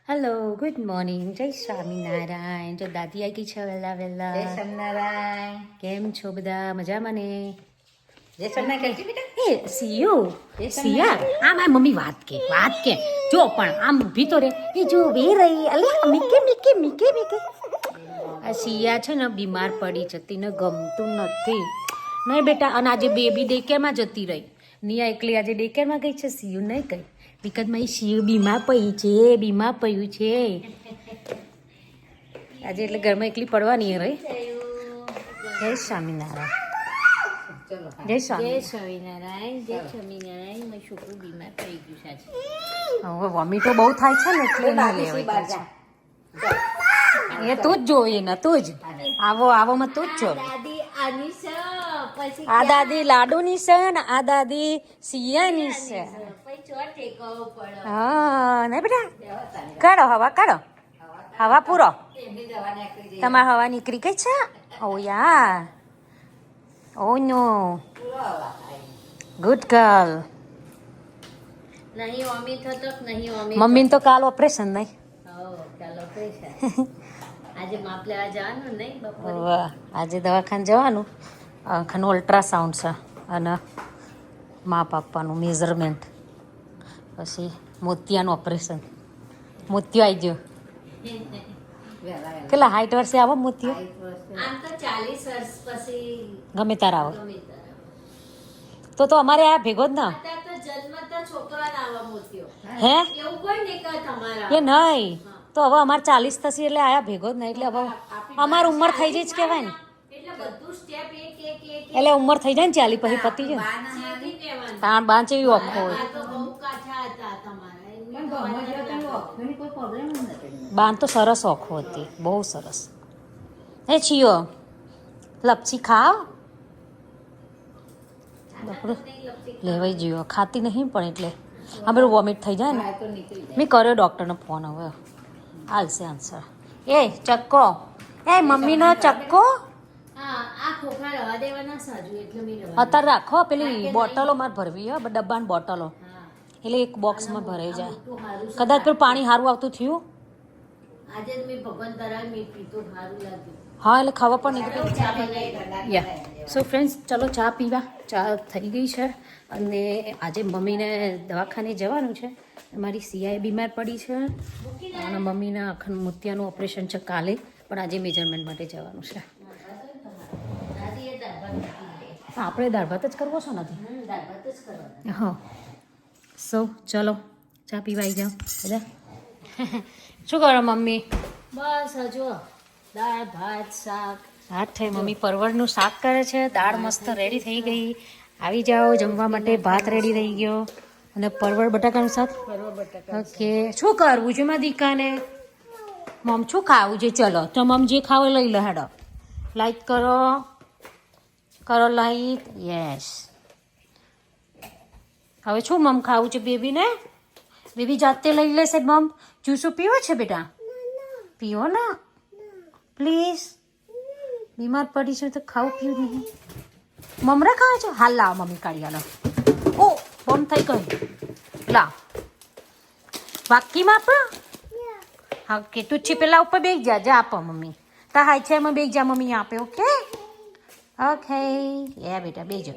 Hello good morning જય સ્વામિનારાયણ. જો દાદી આવી ગઈ છે વહેલા જય વહેલા. સ્વામિનારાયણ. કેમ છો બધા? મજામાં ને? જય સ્વામિનારાયણ કહેજે બેટા. એ સિયો જય સિયા આ મારી મમ્મી વાત કે જો પણ આમ ઊભી તો રે એ જો વે રહી અલે મીકે આ સિયા છે ને બીમાર પડી જતી ને ગમતું નથી નહીં બેટા. અને આજે બેબી ડેકેરમાં જતી રહી. નિયા એકલી આજે ડેકેરમાં ગઈ છે, સિયું નહીં ગઈ. બીકજ મારી સિયું બીમાર પડ્યું છે આજે, એટલે ઘરમાં એકલી પડવાની રહી. જય સ્વામિનારાયણ. ચલો જય જય સ્વામિનારાયણ. સ્વામિનારાયણ. જય સ્વામિનારાયણ. મારું છોકરું બીમાર પડી ગયું છે આજે. હવે વોમિટો બહુ થાય છે ને એટલે ના બાબુશ્રી બહાર જા. એ તું જ જોઈ ને તું જ આવો માં તું જ જો. દાદી આની છે પછી આ દાદી લાડુની છે ને આ દાદી સિયાની છે. પછી ચોર ટેકવો પડે. હા નહીં બેટા, કાઢો હવા પૂરો. એમની દવા નાખી દે. તમારે હવા નીકળી ગઈ છે? ઓ યાર, ઓ નો, પૂરો હવા ખાય. Good girl. નહીં વોમિટ થતો કે નહીં વોમિટ. મમ્મીને તો કાલ ઓપરેશન નહીં. ચાલો પૈસા આજે માપ લેવા જવાનું નહીં બપોરે. વાહ, આજે દવાખાને જવાનું. ખાનું અલ્ટ્રાસાઉન્ડ છે અને માપ આપવાનું, મેઝરમેન્ટ. પછી મોતિયાનું ઓપરેશન. મોતિયો આવી ગયો. વહેલા વહેલા. કેટલા હાઈટ વર્ષે આવો મોતિયો? 5 વર્ષે. આમ તો 40 વર્ષ પછી ગમે તારા આવો ગમે ત્યારે. તો અમારે આ ભેગો જ ના અત્યારે તો જન્મતા છોકરાને આવા મોતિયો. હે એવું કોઈ નહીં કે તમારા એ નહીં તો હવે અમારે 40 થશે એટલે આયા ભેગો જ નહીં. એટલે હવે અમારી ઉંમર થઈ જાય જ કહેવાય ને. એટલે બધું સ્ટેપ એક એટલે ઉંમર થઈ જાય ને 40 પછી પતી જાય ને. બા ના હારી. શીખી લેવાનું. તાણ બાંચ એવી ઓખો હોય. આ તો બહુ કાચા હતા તમારા. પણ ગમે તે તને ઓળખવાની કોઈ પ્રોબ્લેમ જ નથી. બાન તો સરસ ઓખો હતી, બહુ સરસ. એ છીયો લપસી ખાવ લેવાઈ ગયો. ખાતી નહીં પણ એટલે આ બધું વોમિટ થઈ જાય ને. બહાર તો નીકળી જાય. મેં કર્યો ડૉક્ટરનો ફોન, હવે આવશે આન્સર. એ ચક્કો, એ મમ્મીનો ચક્કો હા, આ ખોખા રવા દેવાના સાજુ એટલે મેં રવા અત્યારે રાખો. પેલી બોટલો મારે ભરવી હે, ડબ્બાની બોટલો, હા. એટલે એક બોક્સમાં ભરાઈ જાય. તો હારું છે. કદાચ પેલું પાણી સારું આવતું થયું. આજે જ મેં ભગવાન તરાય મેં પીધું સારું લાગ્યું. હા, એટલે ખબર પણ નહીં. ચા બનાવી. યા સો ફ્રેન્ડ્સ, ચલો ચા પીવા. ચા થઈ ગઈ છે અને આજે મમ્મીને દવાખાને જવાનું છે. મારી સિયાએ બીમાર પડી છે અને મમ્મીના આખા મોતિયાનું ઓપરેશન છે કાલે, પણ આજે મેજરમેન્ટ માટે જવાનું છે. દાદી એ દાળ ભાત મૂકી દે. આપણે દાળ ભાત જ કરવો છે નથી? દાળ ભાત જ કરવાના. હા. સો ચલો ચા પીવા આવી જાઓ બધા. શું કરો મમ્મી? બસ હજુ દાળ ભાત શાક. હાથ થઈ મમ્મી પરવળનું શાક કરે છે. દાળ મસ્ત રેડી થઈ ગઈ. આવી જાઓ જમવા માટે. ભાત રેડી થઈ ગયો અને પરવળ બટાકાનું શાક. ઓકે, શું કરવું છે મારા દીકાને? મમ શું ખાવું છે? ચલો તો મમ જે ખાવ લઈ લો. હેડો લાઈક કરો લાઈક. યસ. હવે શું મમ ખાવું છે બેબીને? બેબી જાતે લઈ લેશે. મમ જ્યુસો પીવો છે બેટા? પીવો ના પ્લીઝ. બીમાર પડી છે તો ખાવું પીવું નહીં. મમરા ખાવા છો? હાલ લાવ મમ્મી કાઢી હાલો. ઓ બોમ થઈ ગઈ. લાવ વાકીમાં આપો. હા ઓકે, તું છી પેલા ઉપર બેસી જા. જા આપો મમ્મી. તા હાઈ છે એમાં બેસી જા, મમ્મી આપે. Okay okay. એ બેટા બેજો.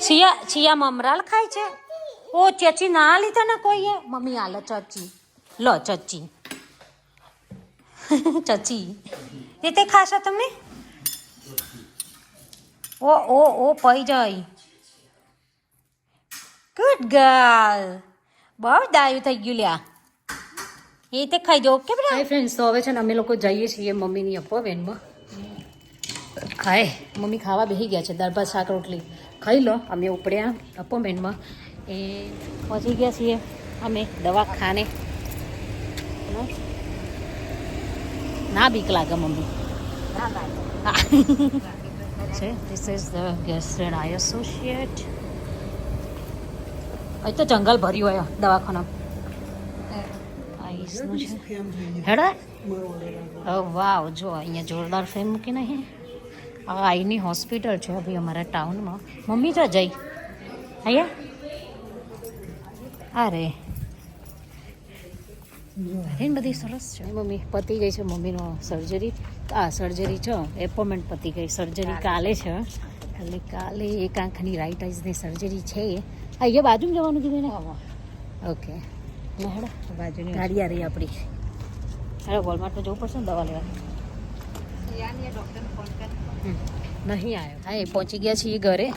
છિયા મમરાલ ખાય છે? ઓ ચચી ના લીધા ને કોઈએ? મમ્મી હાલો ચચી લો. ચચી ચચી રીતે ખાશો તમે? ઓ પઈ જાય. Good girl. બહુ ડાયું થઈ ગયું લ્યા. એ રીતે ખાઈ જાઓ. ઓકે બેટા. હાય ફ્રેન્ડ્સ, તો હવે છે ને અમે લોકો જઈએ છીએ મમ્મીની અપોઇન્ટમેન્ટમાં. ખાય મમ્મી ખાવા બેસી ગયા છે. દાળ ભાત શાક રોટલી ખાઈ લો. અમે ઉપડ્યા અપોઇન્ટમેન્ટમાં. એ પહોંચી ગયા છીએ અમે દવાખાને. ના બીક લાગે મમ્મી? છે. ધીસ ઇઝ ધ ગેસ્ટ્રેડ આઈ એસોસિએટ. અહીં તો જંગલ ભર્યું હોય દવાખાના. આઈસનું છે. હેડા વાવ, જો અહીંયા જોરદાર ફેમ મૂકીને અહીં આ આઈની હોસ્પિટલ છે ભાઈ અમારા ટાઉનમાં. મમ્મી તો જઈ અહીંયા અરે અરે બધી સરસ છે મમ્મી. પતી ગઈ છે મમ્મીનો સર્જરી. સર્જરી છે, એપોઇન્ટમેન્ટ પતી ગઈ. સર્જરી કાલે છે, એટલે કાલે એક આંખની રાઈટ આઈઝની સર્જરી છે. અહીંયા બાજુમાં જવાનું કીધું ને? ઓકે, હેડો બાજુની ગાડી આ રહી આપણી. હેડો વોલમાર્ટમાં જવું પડશે ને દવા લેવા. નહીં આવ્યો. હા, એ પહોંચી ગયા છીએ ઘરે.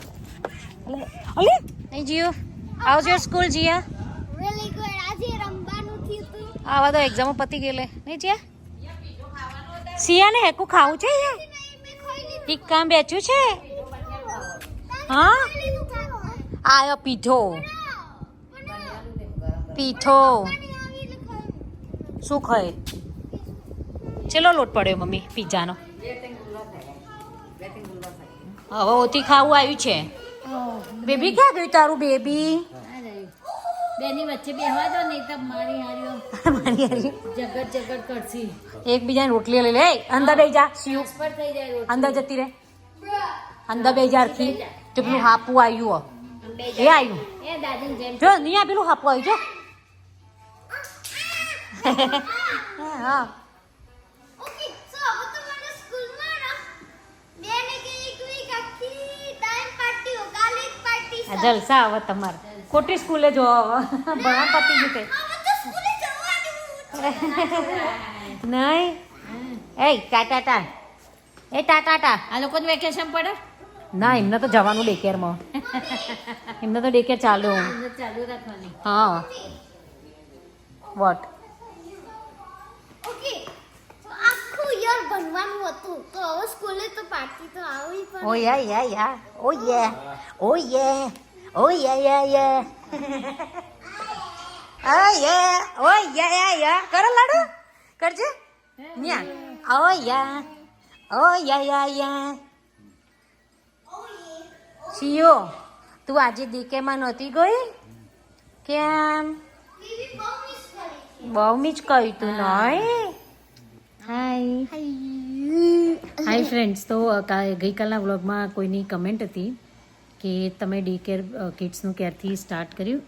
અલે નહીં જીઓ, આવજો સ્કૂલ જીયા. Really good. આજે રમવાનું થયું તું. આવા તો એક્ઝામો પતી ગયેલે નહીં જીયા. સિયા ને હેકું ખાવું છે યાર. મેં ખોઈ લીધું. એક કામ બેચ્યું છે. હા ખોઈ લીધું ખાવા. આયો પીઠો. પીઠો પાણી આવી એટલે ખાઈ. શું ખાય? ચેલો લોટ પડ્યો મમ્મી પિઝાનો. હવે ઓથી ખાવું આવ્યું છે. બેબી ક્યાં ગયું તારું બેબી? બેની વચ્ચે બેહવા દો નહીં તો મારી હાર્યો મારી હારી જગત જગત કરશી. એકબીજાને રોટલી લઈ લે. એ, અંદર બેસી જા શિવ. પર થઈ જાય રોજ. અંદર જતી રહે. અંદર બેસી જા અરખી. તો પેલું હાપું આવ્યું. એ આવ્યું. એ દાદીને જેમ જો નહીં આ પેલું હાપું આવ્યું જો. હા Okay, so હવે તો મને સ્કૂલમાં ના બેને કે એક વીક આખી ટાઈમ પાર્ટી હો. કાલે એક પાર્ટી આ જલસા હવે તમારે. ખોટી સ્કૂલે જો ભણા પતી ગયું તે. હવે તો સ્કૂલે જવાનું. નહીં એ ટાટા ટા. એ ટાટા ટા. આ લોકોને વેકેશન પડે ના, એમને તો જવાનું ડેકેરમાં. એમને તો ડેકેર ચાલુ. એમને ચાલુ રાખવાની. હા વોટ? Okay. તો આખું યર ભણવાનું હતું. તો હવે સ્કૂલે તો પાર્ટી તો આવવી પડે. ઓ યા યા યા. ઓ યે. ઓ યે. ઓ યા યા યા. ઓ યે. ઓ યા યા યા. કરો લાડુ. કરજે. ન્યા. ઓ યા. ઓ યા યા યા. શિયો, તું આજે દીકેમાં નહોતી ગઈ? કેમ? દીદી બહુ મિસ કરી. બહુ મીચ કહ્યું તું નહીં? હાય હાય ફ્રેન્ડ્સ. તો ગઈકાલના વ્લોગમાં કોઈની કમેન્ટ હતી કે તમે ડી કેર કિડ્સનું ક્યારથી સ્ટાર્ટ કર્યું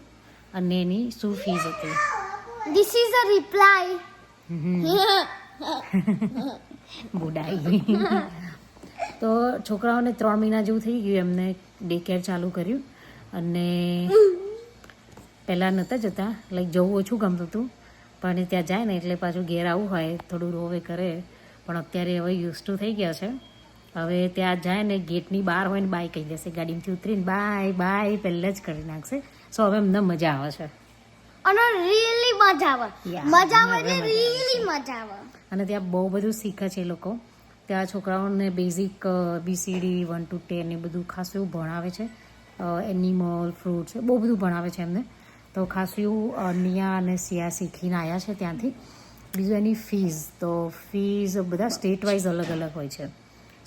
અને એની શું ફીસ હતી. This is a reply. બુડાઈ. તો છોકરાઓને 3 મહિના જેવું થઈ ગયું એમને ડે કેર ચાલુ કર્યું. અને પહેલાં નહોતા જતા, લાઈક જવું ઓછું ગમતું હતું, પણ ત્યાં જાય ને એટલે પાછું ઘેર આવવું હોય, થોડું રોવે કરે. પણ અત્યારે હવે યુઝ ટુ થઈ ગયા છે. હવે ત્યાં જાય ને ગેટની બહાર હોય ને બાય કહી દેશે, ગાડીમાંથી ઉતરીને બાય બાય પહેલાં જ કરી નાખશે. સો હવે એમને મજા આવે છે. અને રીલી મજા આવે. Yeah, મજા આવે હવે ને મજા રીલી મજા આવે. અને ત્યાં બહુ બધું શીખે છે એ લોકો. ત્યાં છોકરાઓને બેઝિક BCD 1 to 10 એ બધું ખાસું એવું ભણાવે છે. એનિમલ, ફ્રૂટ્સ બહુ બધું ભણાવે છે એમને. તો ખાસું એવું નિયા અને સિયા શીખીને આવ્યા છે ત્યાંથી. બીજું એની ફીઝ, તો ફીઝ બધા સ્ટેટ વાઇઝ અલગ અલગ હોય છે.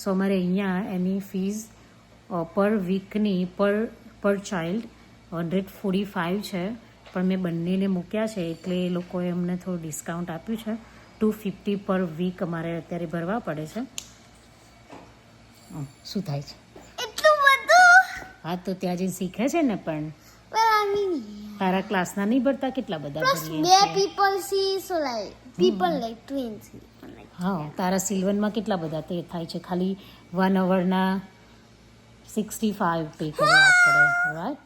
સો અમારે અહીંયા એની ફીઝ પર વીકની પર ચાઇલ્ડ 145 છે. પણ મેં બંનેને મૂક્યા છે એટલે એ લોકોએ અમને થોડું ડિસ્કાઉન્ટ આપ્યું છે. 250 પર વીક અમારે અત્યારે ભરવા પડે છે. શું થાય છે? એટલું બધું. હા, તો ત્યાં જઈને શીખે છે ને. પણ Well, I mean, તારા ક્લાસના નહીં ભરતા? કેટલા બધા plus ભરીએ બે છીએ. people see, so like people like twins. Like, હા, તારા સિલ્વનમાં કેટલા બધા તે થાય છે? ખાલી 1 અવરના 65 પે કરવા પડે, રાઈટ?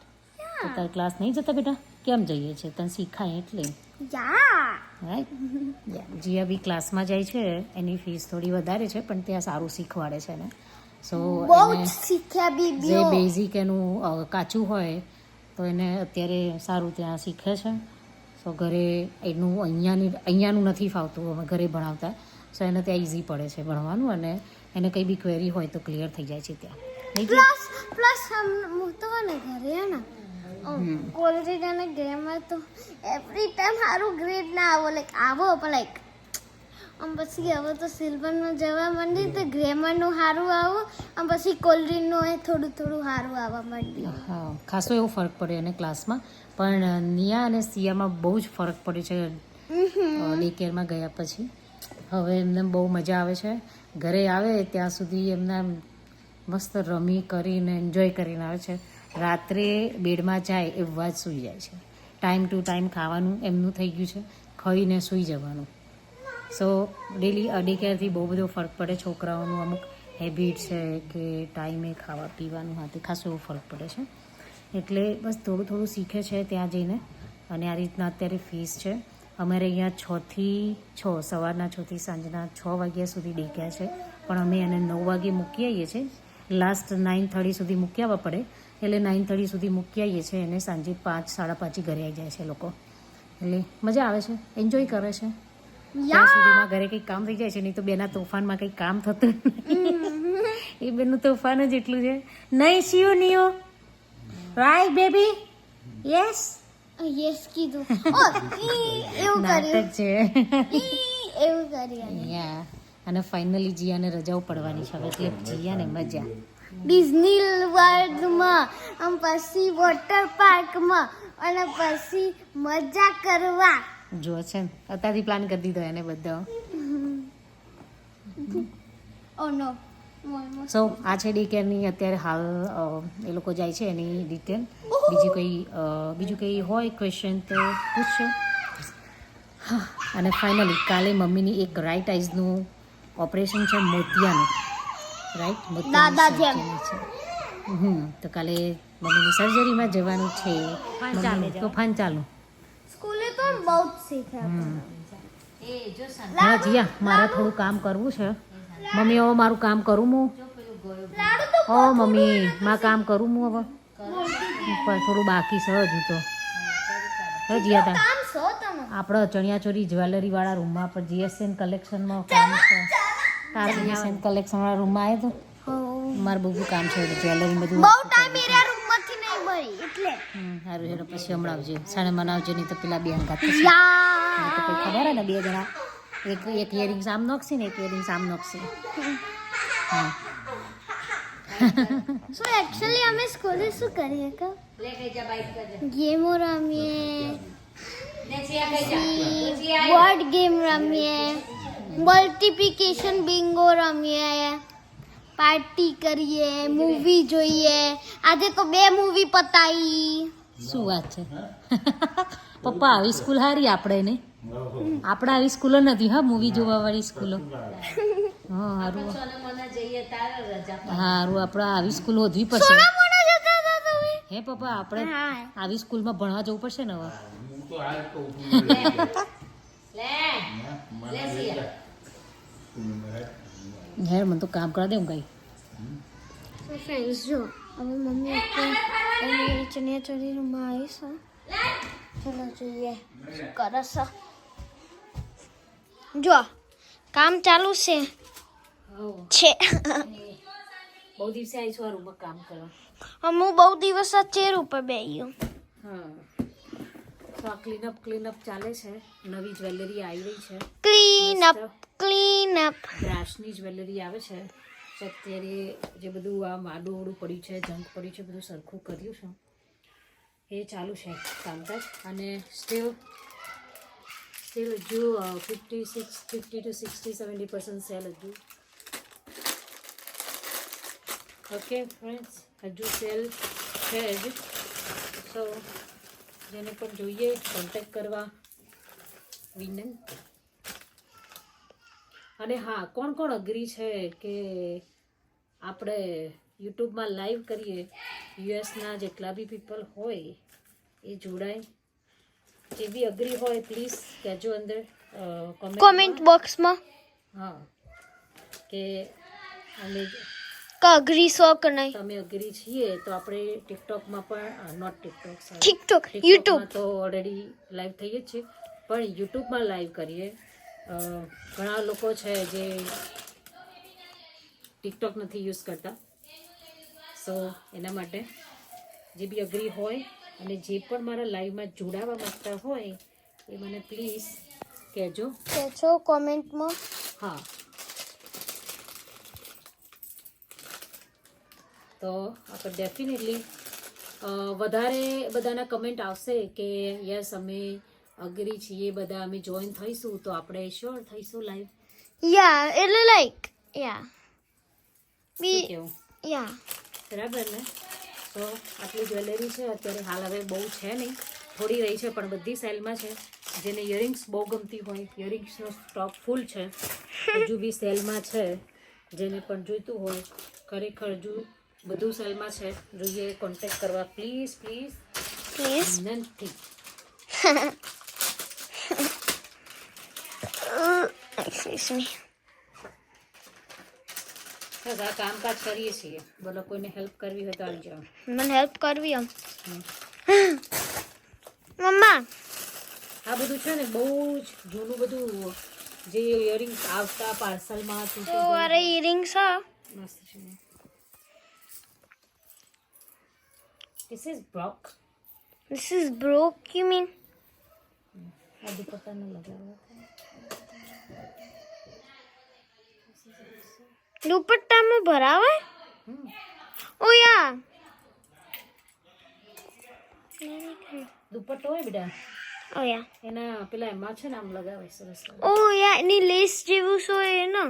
તો તારા ક્લાસ નહીં જતા બેટા? કેમ જઈએ છે? તને શીખાય એટલે, yeah. રાઈટ? જીયા બી ક્લાસમાં જાય છે, એની ફીસ થોડી વધારે છે, પણ ત્યાં સારું શીખવાડે છે ને. સો બહુ જ શીખ્યા જે બીબીઓ. બેઝિક એનું કાચું હોય તો એને અત્યારે સારું ત્યાં શીખે છે. સો ઘરે એનું અહીંયાનું નથી ફાવતું, અમે ઘરે ભણાવતા. સો એને ત્યાં ઇઝી પડે છે ભણવાનું, અને એને કંઈ બી ક્વેરી હોય તો ક્લિયર થઈ જાય છે ત્યાં. નહીં કે? પ્લસ હું તો ને ઘરે હે ને કોલેજ અને ગ્રેમર તો એવરી ટાઈમ સારું ગ્રેડ ના આવો, લાઈક આવો પણ લાઈક પછી હવે તો સિલ્વરમાં જવા માંડી તો ગ્રેમરનું સારું આવો, પછી કોલરીનું એ થોડું થોડું સારું આવવા માંડ્યું. હા, ખાસો એવો ફરક પડ્યો એને ક્લાસમાં. પણ નિયા અને સિયામાં બહુ જ ફરક પડ્યો છે ડે કેરમાં ગયા પછી. હવે એમને બહુ મજા આવે છે. ઘરે આવે ત્યાં સુધી એમને મસ્ત રમી કરીને એન્જોય કરીને આવે છે. રાત્રે બેડમાં જાય એવા જ સૂઈ જાય છે. ટાઈમ ટુ ટાઈમ ખાવાનું એમનું થઈ ગયું છે. ખાઈને સૂઈ જવાનું. સો ડેલી ડે કેરથી બહુ બધો ફરક પડે. છોકરાઓનું અમુક હેબિટ છે કે ટાઈમે ખાવા પીવાનું હાથે ખાસો એવો ફરક પડે છે. એટલે બસ થોડું થોડું શીખે છે ત્યાં જઈને. અને આ રીતના અત્યારે ફીસ છે અમારે અહીંયા 6 થી 6, સવારના 6 થી સાંજના 6 વાગ્યા સુધી ડે કેર છે. પણ અમે એને 9 વાગે મૂકી આવીએ છીએ. લાસ્ટ 9:30 સુધી મૂકી આવવા પડે, એટલે 9:30 સુધી મૂકી આવીએ છીએ. અને સાંજે 5, 5:30 ઘરે આવી જાય છે લોકો. એટલે મજા આવે છે, એન્જોય કરે છે. ત્યાં સુધીમાં ઘરે કંઈક કામ થઈ જાય છે, નહીં તો બેના તોફાનમાં કંઈક કામ થતું નથી. એ બેનું તોફાન જ એટલું છે. નહીં શિવ નિયો રાઈટ બેબી યસ યસ કીધું. ઓ એવું નાટક છે. એવું કર્યું. યા અને ફાઇનલી જીયાને રજાઓ પડવાની છે હવે, એટલે જીયાને મજા. ડિઝની વર્લ્ડમાં આમ પછી વોટર પાર્કમાં અને પછી મજા કરવા. જો છે ને અત્યારથી પ્લાન કરી દીધો એને બધો. ઓ નો સો આ છે ડે કેરની અત્યારે હાલ એ લોકો જાય છે એની ડિટેલ. બીજું કંઈ હોય ક્વેશ્ચન તો પૂછશો. હા, અને ફાઇનલી કાલે મમ્મીની એક રાઈટ આઈઝનું ઓપરેશન છે, મોતિયાનું. રાઈટ દાદા જેમ. તો કાલે મમ્મીની સર્જરીમાં જવાનું છે. તોફાન ચાલુ. સ્કૂલે તો બહુ જ શીખ્યા. એ જો સન હા જીયા, મારે થોડું કામ કરવું છે. મમ્મી હવે મારું કામ કરું હું. ઓ મમ્મી મારું કામ કરું હું હવે. પણ થોડું બાકી છે હજુ તો. હે જીયા તા કામ છો તમે. આપણે ચણિયાચોરી જ્વેલરી વાળા રૂમમાં પર જીએસએન કલેક્શનમાં કામ છે. તારા જીએસએન કલેક્શન વાળા રૂમમાં આવે તો મારે બહુ કામ છે જ્વેલરી બધું. બહુ ટાઈમ એરિયા રૂમમાંથી નહીં મળી એટલે. સારું હેરો પછી હમણાં આવજે, સાણે મનાવજો, નહીં તો પેલા બે હંગાત થશે. યા તો કંઈ ખબર હે ને, 2 જણા એક ઇયરિંગ્સ આમ નોખશે ને એક ઇયરિંગ્સ આમ નોખશે. હા સો એક્ચ્યુઅલી અમે સ્કૂલે શું કરીએ કે લે કઈ જા બાઈક કરજે ગેમો રમીએ, લે સિયા કઈ જા પછી આય બોર્ડ ગેમ રમીએ, મલ્ટિપ્લિકેશન બિંગો રમીએ, પાર્ટી કરીએ, મૂવી જોઈએ. આજે તો 2 મૂવી પતાવી. શું વાત છે. પપ્પા આવી સ્કૂલ હારી આપણે ને, આપણે આવી સ્કૂલો નથી હા, મૂવી જોવા વાળી સ્કૂલો. હા સારું સોને મને જઈએ તારે રજા પર. સારું, આપણે આવી સ્કૂલ હોદવી પડશે. સોનામોના જતા હતા તમે? હે પપ્પા, આપણે હા. આવી સ્કૂલમાં ભણવા જવું પડશે ને હવે. લે સિયા હેર મને તો કામ કરા દે હું કઈ. તો ફ્રેન્ડ્સ જો હવે મમ્મી અત્યારે ચણિયાચોળી રૂમમાં આવી છે. ચલો જોઈએ શું કરે છે. જો કામ ચાલુ છે. બહુ દિવસે આવી છું આ રૂમમાં કામ કરવા. હું બહુ દિવસ આ ચેર ઉપર બેહ્યું. હા, તો આ ક્લીનઅપ ચાલે છે. નવી જ્વેલરી આવી રહી છે. ક્લીન અપ બ્રાશની જ્વેલરી આવે છે. તો અત્યારે જે બધું આ આડું પડ્યું છે, જંક પડ્યું છે, બધું સરખું કર્યું છે. એ ચાલુ છે કામકાજ. અને સ્ટીલ હજુ 50 to 60-70% સેલ હજુ. ઓકે ફ્રેન્ડ્સ, હજુ સેલ છે જ. સો જેને પણ જોઈએ કોન્ટેક્ટ કરવા વિનંતી. અને હા, કોણ કોણ અગ્રી છે કે આપણે યુટ્યુબમાં લાઈવ કરીએ, યુએસના જેટલા બી પીપલ હોય એ જોડાય. જે બી અગ્રી હોય પ્લીઝ કહેજો અંદર કોમેન્ટ બોક્સમાં હા, કે અમે અઘરી છો કે નહીં. તમે અગ્રી છીએ તો આપણે ટિકટોકમાં પણ નોટ ટિકટોક ટિકટોક યુટ્યુબ તો ઓલરેડી લાઈવ થઈએ જ છે, પણ યુટ્યુબમાં લાઈવ કરીએ. ઘણા લોકો છે જે ટિકટોક નથી યુઝ કરતા. સો એના માટે જે બી અગ્રી હોય અને જે પણ મારા લાઈવમાં જોડાવા માંગતા હોય એ મને પ્લીઝ કહેજો કોમેન્ટમાં. હા, તો આપણે ડેફિનેટલી વધારે બધાના કમેન્ટ આવશે કે યસ અમે અગ્રી છીએ, બધા અમે જોઈન થઈશું, તો આપણે શ્યોર થઈશું લાઈવ. યા એટલે લાઈક યા શું કેવું? યા બરાબર ને? તો આટલી જ્વેલરી છે અત્યારે હાલ. હવે બહુ છે નહીં, થોડી રહી છે પણ બધી સેલમાં છે. જેને ઇયરિંગ્સ બહુ ગમતી હોય, ઇયરિંગ્સનો સ્ટોક ફૂલ છે, હજુ બી સેલમાં છે. જેને પણ જોઈતું હોય, ખરેખર હજુ બધું સેલમાં છે, જોઈએ કોન્ટેક્ટ કરવા પ્લીઝ પ્લીઝ પ્લીઝ. વિનંતી. Excuse me. બસ આ કામકાજ કરીએ છીએ. બોલો, કોઈને હેલ્પ કરવી હોય તો આવી જાઓ. મને હેલ્પ કરવી આમ. મમ્મા આ બધું છે ને બહુ જ જૂનું બધું, જે ઇયરિંગ્સ આવતા પાર્સલમાં તો અરે ઇયરિંગ્સ હા. મસ્ત છે. This is broke. This is broke you mean? આ દુપટ્ટાને લગાવ્યો. દુપટ્ટામાં ભરાવે? ઓ યા. દુપટ્ટો હોય બેટા, ઓ યા. એના પેલા એમાં છે ને આમ લગાવે સરસ. ઓ યા, એની લેસ જેવું સો એ ને.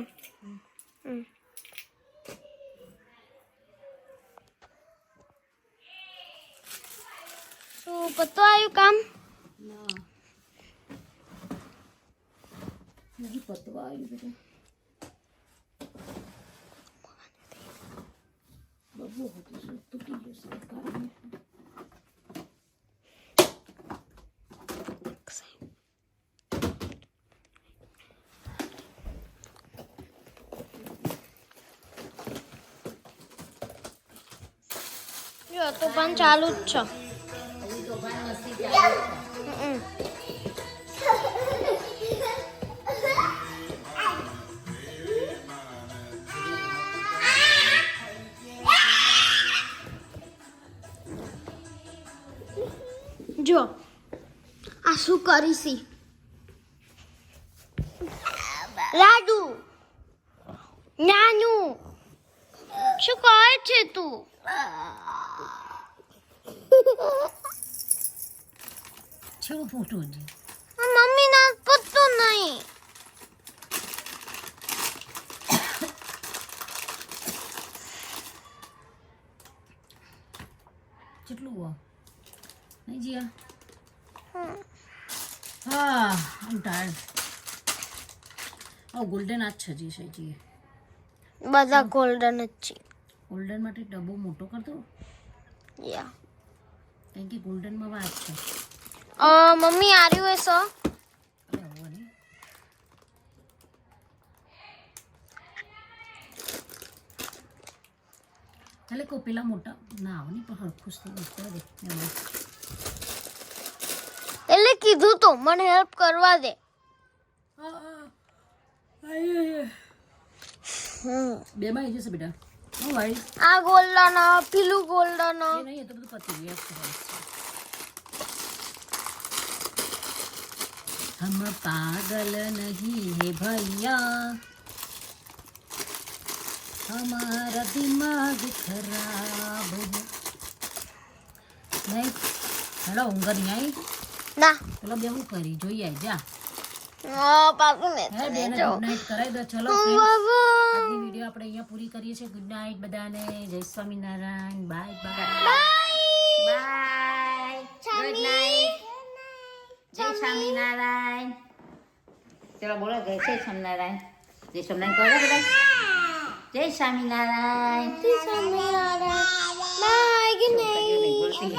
તો પતો આવ્યું કામ? ના હજી પતવા આવ્યું બેટા. બબુ હતું શું તૂટી ગયું સાહેબ કારણે. જો તો પણ ચાલુ જ છે. હજી તો ભાઈ મસ્તી ચાલુ છે. જો આ શું કરીશી? રાડુ નાનું શું કહે છે તું? છેવું ફોટો છે. મમ્મી ના પતો નહીં. કેટલું હોય નહીં જીયા? હા આમ ટાયર્ડ. ગોલ્ડન આજ છે જી સજી. બધા ગોલ્ડન જ છે. ગોલ્ડન માટે ડબ્બો મોટો કરતો, યા. કારણ કે ગોલ્ડનમાં વાત છે. મમ્મી આર્યું એ સો. અરે હોવા નહીં. એટલે કોઈ પેલા મોટા ના આવે નહીં, પણ હરખું થઈ ગયું દે એમાં. એટલે કીધું તો મને હેલ્પ કરવા દે. બે માં આવી જશે બેટા. હું ભાઈ આ ગોલ્ડન પેલું ગોલ્ડન. એ નહીં, એ તો બધું પતી ગયું. હમ પાગલ નહીં હે ભૈયા, हमारा दिमाग खराब है नहीं. हेलो ઊંઘ નહીં આવી? ના ચલો બેવું કરી જોઈએ જા. પાપુ ને હે બેને ગુડ નાઇટ કરાવી દો. ચલો friends, આજની વિડીયો આપણે અહીંયા પૂરી કરીએ છીએ. ગુડ નાઇટ બધાને. જય Swaminarayan. Bye bye bye. Good night. જય સ્વામિનારાયણ. ચલો બોલો જય સ્વામિનારાયણ. જય સ્વામિનારાયણ કરો બધા. જય સ્વામિનારાયણ. બાય. Good night. બોલતી